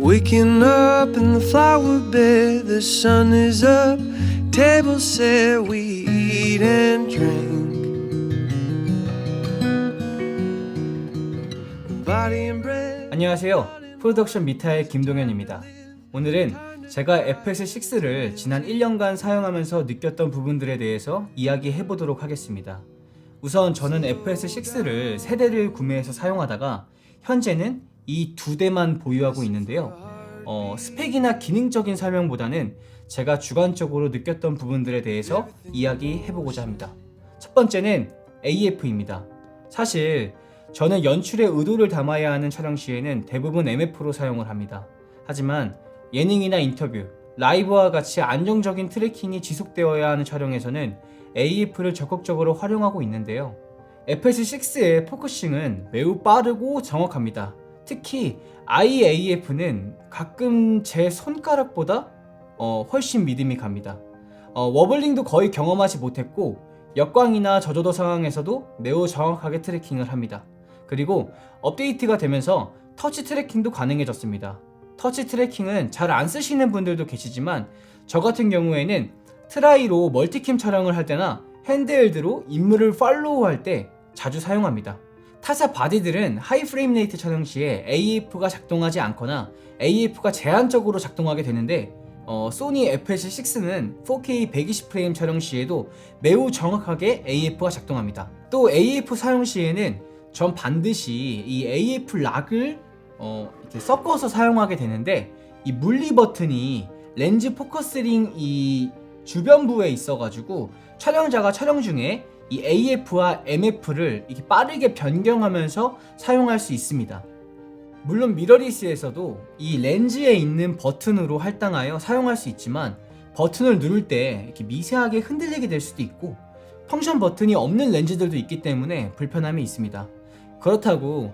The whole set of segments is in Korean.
Waking up in the flower bed, the sun is up, table set, we eat and drink. Body and bread. 안녕하세요. 프로덕션 미타의 김동현입니다. 오늘은 제가 FS6를 지난 1년간 사용하면서 느꼈던 부분들에 대해서 이야기해 보도록 하겠습니다. 우선 저는 FS6를 3대를 구매해서 사용하다가 현재는 이 2대만 보유하고 있는데요. 스펙이나 기능적인 설명보다는 제가 주관적으로 느꼈던 부분들에 대해서 이야기해 보고자 합니다. 첫 번째는 AF입니다. 사실 저는 연출의 의도를 담아야 하는 촬영 시에는 대부분 MF로 사용을 합니다. 하지만 예능이나 인터뷰, 라이브와 같이 안정적인 트래킹이 지속되어야 하는 촬영에서는 AF를 적극적으로 활용하고 있는데요. FS6의 포커싱은 매우 빠르고 정확합니다. 특히 IAF는 가끔 제 손가락보다 훨씬 믿음이 갑니다. 워블링도 거의 경험하지 못했고 역광이나 저조도 상황에서도 매우 정확하게 트래킹을 합니다. 그리고 업데이트가 되면서 터치 트래킹도 가능해졌습니다. 터치 트래킹은 잘 안 쓰시는 분들도 계시지만 저 같은 경우에는 트라이로 멀티캠 촬영을 할 때나 핸드헬드로 인물을 팔로우할 때 자주 사용합니다. 타사 바디들은 하이 프레임 레이트 촬영 시에 AF가 작동하지 않거나 AF가 제한적으로 작동하게 되는데 소니 FS6는 4K 120프레임 촬영 시에도 매우 정확하게 AF가 작동합니다. 또 AF 사용 시에는 전 반드시 이 AF 락을 이렇게 섞어서 사용하게 되는데 이 물리 버튼이 렌즈 포커스링 이 주변부에 있어가지고 촬영자가 촬영 중에 이 AF와 MF를 이렇게 빠르게 변경하면서 사용할 수 있습니다. 물론 미러리스에서도 이 렌즈에 있는 버튼으로 할당하여 사용할 수 있지만 버튼을 누를 때 이렇게 미세하게 흔들리게 될 수도 있고 펑션 버튼이 없는 렌즈들도 있기 때문에 불편함이 있습니다. 그렇다고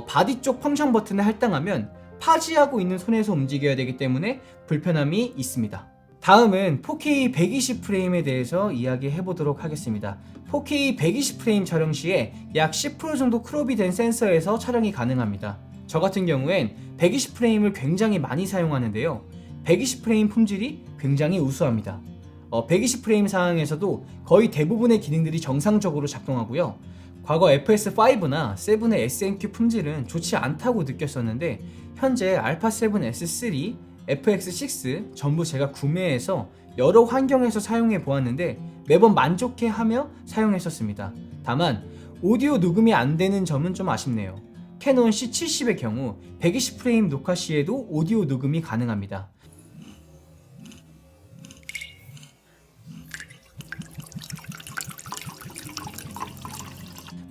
바디 쪽 펑션 버튼을 할당하면 파지하고 있는 손에서 움직여야 되기 때문에 불편함이 있습니다. 다음은 4K 120프레임에 대해서 이야기해 보도록 하겠습니다. 4K 120프레임 촬영 시에 약 10% 정도 크롭이 된 센서에서 촬영이 가능합니다. 저 같은 경우엔 120프레임을 굉장히 많이 사용하는데요. 120프레임 품질이 굉장히 우수합니다. 120프레임 상황에서도 거의 대부분의 기능들이 정상적으로 작동하고요. 과거 FS5나 7의 SNQ 품질은 좋지 않다고 느꼈었는데 현재 알파7 S3, FX6 전부 제가 구매해서 여러 환경에서 사용해 보았는데 매번 만족해하며 사용했었습니다. 다만 오디오 녹음이 안 되는 점은 좀 아쉽네요. 캐논 C70의 경우 120프레임 녹화 시에도 오디오 녹음이 가능합니다.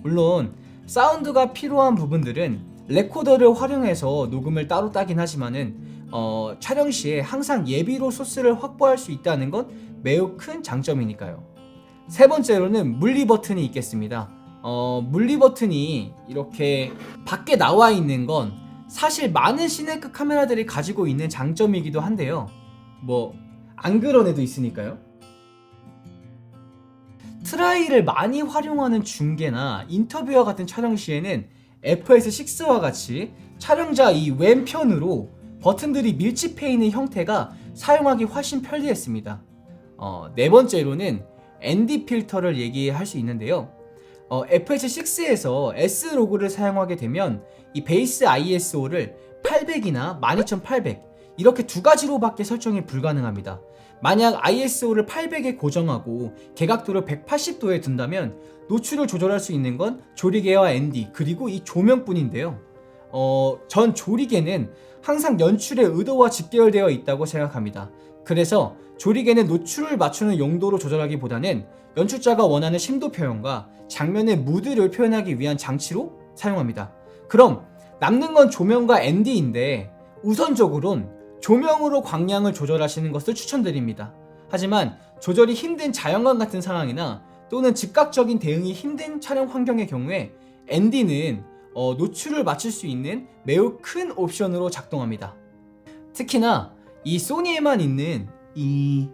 물론 사운드가 필요한 부분들은 레코더를 활용해서 녹음을 따로 따긴 하지만은 촬영 시에 항상 예비로 소스를 확보할 수 있다는 건 매우 큰 장점이니까요. 세 번째로는 물리 버튼이 있겠습니다. 물리 버튼이 이렇게 밖에 나와 있는 건 사실 많은 시네급 카메라들이 가지고 있는 장점이기도 한데요. 안 그런 애도 있으니까요. 트라이를 많이 활용하는 중계나 인터뷰와 같은 촬영 시에는 FS6와 같이 촬영자 이 왼편으로 버튼들이 밀집해 있는 형태가 사용하기 훨씬 편리했습니다. 네 번째로는 ND 필터를 얘기할 수 있는데요. FS6에서 S 로그를 사용하게 되면 이 베이스 ISO를 800이나 12800 이렇게 두 가지로밖에 설정이 불가능합니다. 만약 ISO를 800에 고정하고 개각도를 180도에 둔다면 노출을 조절할 수 있는 건 조리개와 ND 그리고 이 조명뿐인데요. 전 조리개는 항상 연출의 의도와 직결되어 있다고 생각합니다. 그래서 조리개는 노출을 맞추는 용도로 조절하기보다는 연출자가 원하는 심도 표현과 장면의 무드를 표현하기 위한 장치로 사용합니다. 그럼 남는 건 조명과 ND인데 우선적으론 조명으로 광량을 조절하시는 것을 추천드립니다. 하지만 조절이 힘든 자연광 같은 상황이나 또는 즉각적인 대응이 힘든 촬영 환경의 경우에 ND는 노출을 맞출 수 있는 매우 큰 옵션으로 작동합니다. 특히나 이 소니에만 있는 이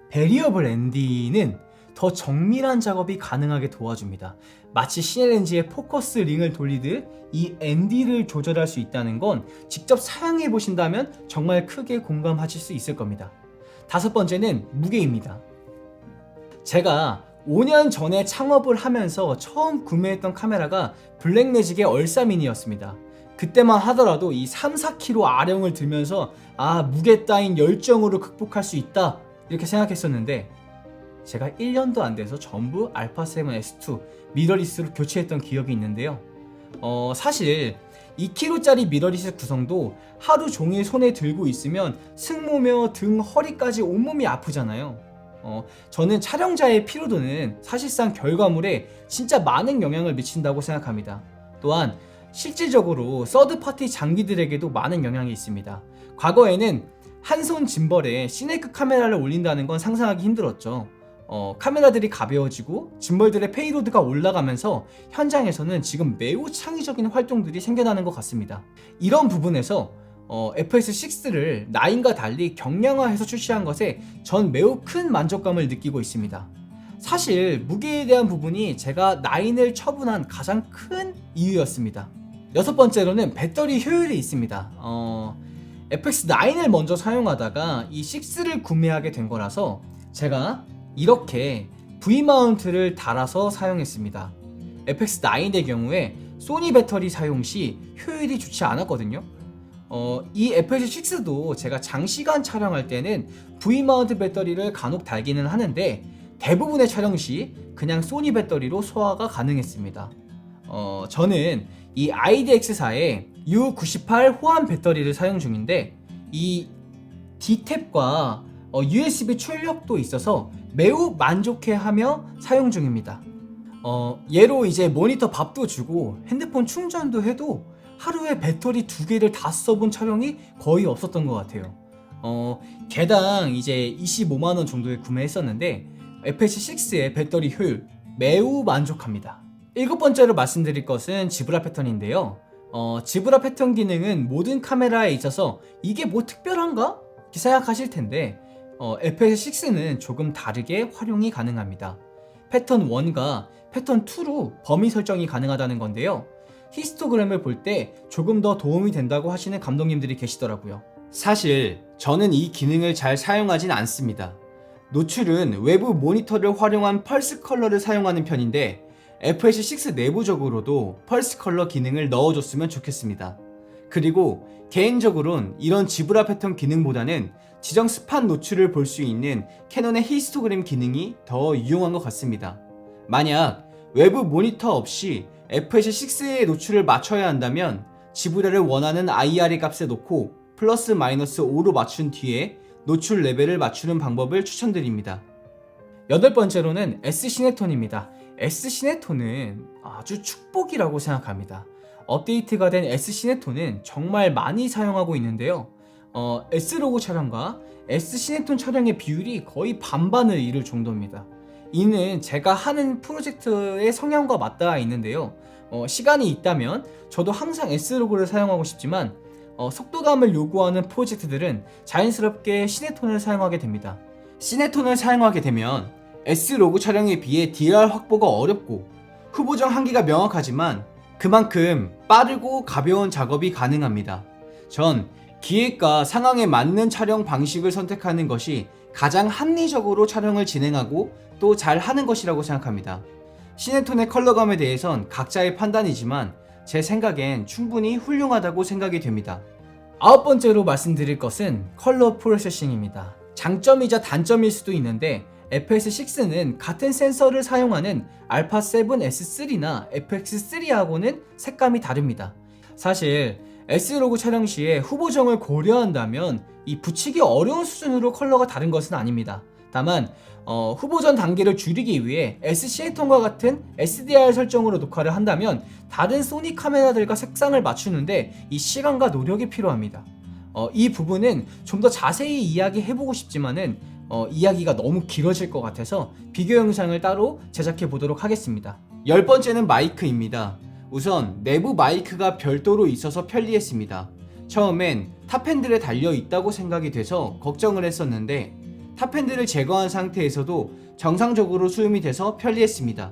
베리어블 ND는 더 정밀한 작업이 가능하게 도와줍니다. 마치 시네렌즈의 포커스 링을 돌리듯 이 ND를 조절할 수 있다는 건 직접 사용해 보신다면 정말 크게 공감하실 수 있을 겁니다. 다섯 번째는 무게입니다. 제가 5년 전에 창업을 하면서 처음 구매했던 카메라가 블랙매직의 얼싸미니였습니다. 그때만 하더라도 이 3-4kg 아령을 들면서 무게 따윈 열정으로 극복할 수 있다 이렇게 생각했었는데, 제가 1년도 안 돼서 전부 α7S2 미러리스로 교체했던 기억이 있는데요. 사실 2kg짜리 미러리스 구성도 하루 종일 손에 들고 있으면 승모며 등, 허리까지 온몸이 아프잖아요. 저는 촬영자의 피로도는 사실상 결과물에 진짜 많은 영향을 미친다고 생각합니다. 또한 실질적으로 서드파티 장비들에게도 많은 영향이 있습니다. 과거에는 한 손 짐벌에 시네크 카메라를 올린다는 건 상상하기 힘들었죠. 카메라들이 가벼워지고 짐벌들의 페이로드가 올라가면서 현장에서는 지금 매우 창의적인 활동들이 생겨나는 것 같습니다. 이런 부분에서 FS6를 9과 달리 경량화해서 출시한 것에 전 매우 큰 만족감을 느끼고 있습니다. 사실 무게에 대한 부분이 제가 9을 처분한 가장 큰 이유였습니다. 여섯 번째로는 배터리 효율이 있습니다. FX9을 먼저 사용하다가 이 6를 구매하게 된 거라서 제가 이렇게 V마운트를 달아서 사용했습니다. FX9의 경우에 소니 배터리 사용 시 효율이 좋지 않았거든요. 이 FX6도 제가 장시간 촬영할 때는 V마운트 배터리를 간혹 달기는 하는데 대부분의 촬영 시 그냥 소니 배터리로 소화가 가능했습니다. 저는 이 IDX사의 U98 호환 배터리를 사용 중인데 이 D탭과 USB 출력도 있어서 매우 만족해하며 사용 중입니다. 얘로 이제 모니터 밥도 주고 핸드폰 충전도 해도 하루에 배터리 2개를 다 써본 촬영이 거의 없었던 것 같아요. 개당 이제 25만원 정도에 구매했었는데 FS6의 배터리 효율 매우 만족합니다. 일곱 번째로 말씀드릴 것은 지브라 패턴인데요. 지브라 패턴 기능은 모든 카메라에 있어서 이게 뭐 특별한가? 이렇게 생각하실 텐데 FS6는 조금 다르게 활용이 가능합니다. 패턴 1과 패턴 2로 범위 설정이 가능하다는 건데요. 히스토그램을 볼 때 조금 더 도움이 된다고 하시는 감독님들이 계시더라고요. 사실 저는 이 기능을 잘 사용하진 않습니다. 노출은 외부 모니터를 활용한 펄스 컬러를 사용하는 편인데 FS6 내부적으로도 펄스 컬러 기능을 넣어줬으면 좋겠습니다. 그리고 개인적으론 이런 지브라 패턴 기능보다는 지정 스팟 노출을 볼 수 있는 캐논의 히스토그램 기능이 더 유용한 것 같습니다. 만약 외부 모니터 없이 FS6의 노출을 맞춰야 한다면 지브라를 원하는 IR의 값에 놓고 플러스 마이너스 5로 맞춘 뒤에 노출 레벨을 맞추는 방법을 추천드립니다. 여덟 번째로는 S 시네톤입니다. S 시네톤은 아주 축복이라고 생각합니다. 업데이트가 된 S 시네톤은 정말 많이 사용하고 있는데요. S로고 촬영과 S 시네톤 촬영의 비율이 거의 반반을 이룰 정도입니다. 이는 제가 하는 프로젝트의 성향과 맞닿아 있는데요. 시간이 있다면 저도 항상 S로고를 사용하고 싶지만 속도감을 요구하는 프로젝트들은 자연스럽게 시네톤을 사용하게 됩니다. 시네톤을 사용하게 되면 S로고 촬영에 비해 DLR 확보가 어렵고 후보정 한계가 명확하지만 그만큼 빠르고 가벼운 작업이 가능합니다. 전 기획과 상황에 맞는 촬영 방식을 선택하는 것이 가장 합리적으로 촬영을 진행하고 또 잘 하는 것이라고 생각합니다. 시네톤의 컬러감에 대해선 각자의 판단이지만 제 생각엔 충분히 훌륭하다고 생각이 됩니다. 아홉 번째로 말씀드릴 것은 컬러 프로세싱입니다. 장점이자 단점일 수도 있는데 FS6는 같은 센서를 사용하는 α7S3나 FX3하고는 색감이 다릅니다. 사실 S로고 촬영 시에 후보정을 고려한다면 이 붙이기 어려운 수준으로 컬러가 다른 것은 아닙니다. 다만 후보전 단계를 줄이기 위해 S 시네톤과 같은 SDR 설정으로 녹화를 한다면 다른 소니 카메라들과 색상을 맞추는데 이 시간과 노력이 필요합니다. 이 부분은 좀 더 자세히 이야기해보고 싶지만은 이야기가 너무 길어질 것 같아서 비교 영상을 따로 제작해 보도록 하겠습니다. 열 번째는 마이크입니다. 우선 내부 마이크가 별도로 있어서 편리했습니다. 처음엔 탑핸들에 달려 있다고 생각이 돼서 걱정을 했었는데 탑핸들을 제거한 상태에서도 정상적으로 수음이 돼서 편리했습니다.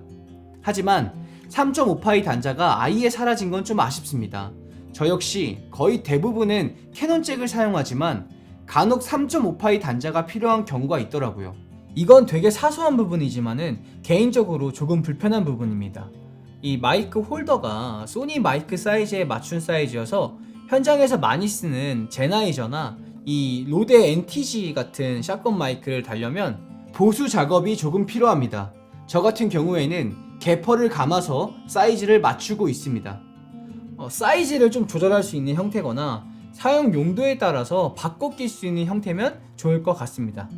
하지만 3.5파이 단자가 아예 사라진 건 좀 아쉽습니다. 저 역시 거의 대부분은 캐논 잭을 사용하지만 간혹 3.5파이 단자가 필요한 경우가 있더라고요. 이건 되게 사소한 부분이지만은 개인적으로 조금 불편한 부분입니다. 이 마이크 홀더가 소니 마이크 사이즈에 맞춘 사이즈여서 현장에서 많이 쓰는 제나이저나 이 로데 NTG 같은 샷건 마이크를 달려면 보수 작업이 조금 필요합니다. 저 같은 경우에는 개퍼를 감아서 사이즈를 맞추고 있습니다. 사이즈를 좀 조절할 수 있는 형태거나 사용 용도에 따라서 바꿔 낄 수 있는 형태면 좋을 것 같습니다.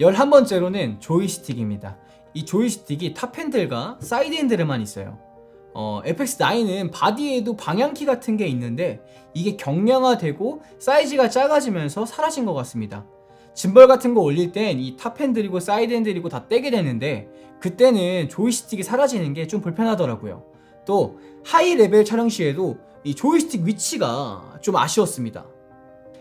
11번째로는 조이스틱입니다. 이 조이스틱이 탑핸들과 사이드 핸들에만 있어요. FX9은 바디에도 방향키 같은 게 있는데 이게 경량화되고 사이즈가 작아지면서 사라진 것 같습니다. 짐벌 같은 거 올릴 땐 이 탑핸들이고 사이드 핸들이고 다 떼게 되는데 그때는 조이스틱이 사라지는 게 좀 불편하더라고요. 또 하이 레벨 촬영 시에도 이 조이스틱 위치가 좀 아쉬웠습니다.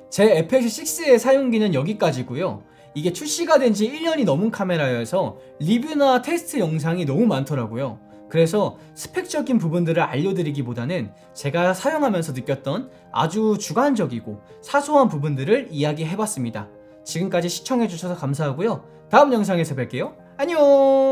제 FX6의 사용기는 여기까지고요. 이게 출시가 된 지 1년이 넘은 카메라여서 리뷰나 테스트 영상이 너무 많더라고요. 그래서 스펙적인 부분들을 알려드리기보다는 제가 사용하면서 느꼈던 아주 주관적이고 사소한 부분들을 이야기해봤습니다. 지금까지 시청해주셔서 감사하고요. 다음 영상에서 뵐게요. 안녕.